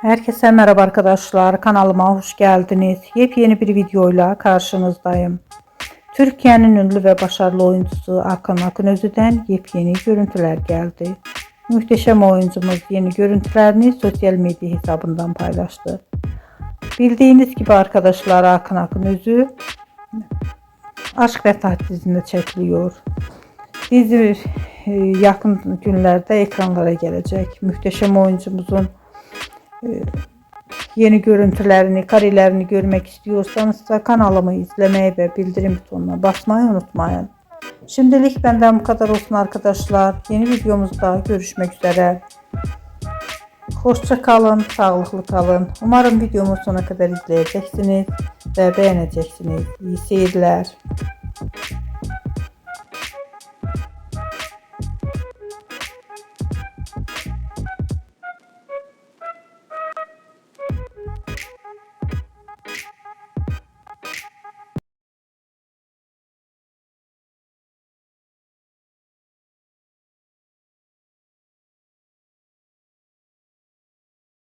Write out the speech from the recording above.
Herkese merhaba arkadaşlar. Kanalıma hoş geldiniz. Yepyeni bir videoyla karşınızdayım. Türkiye'nin ünlü ve başarılı oyuncusu Akın Akınözü'den yepyeni görüntüler geldi. Muhteşem oyuncumuz yeni görüntülerini sosyal medya hesabından paylaştı. Bildiğiniz gibi arkadaşlar, Akın Akınözü Aşk ve Taht dizisinde çekiliyor. Dizi yakın günlerde ekranlara gelecek. Muhteşem oyuncumuzun yeni görüntülerini, karelerini görmek istiyorsanız da kanalımı izlemeyi ve bildirim butonuna basmayı unutmayın. Şimdilik benden bu kadar olsun arkadaşlar. Yeni videomuzda görüşmek üzere. Hoşça kalın, sağlıklı kalın. Umarım videomu sona kadar izleyeceksiniz ve beğeneceksiniz. İyi seyirler.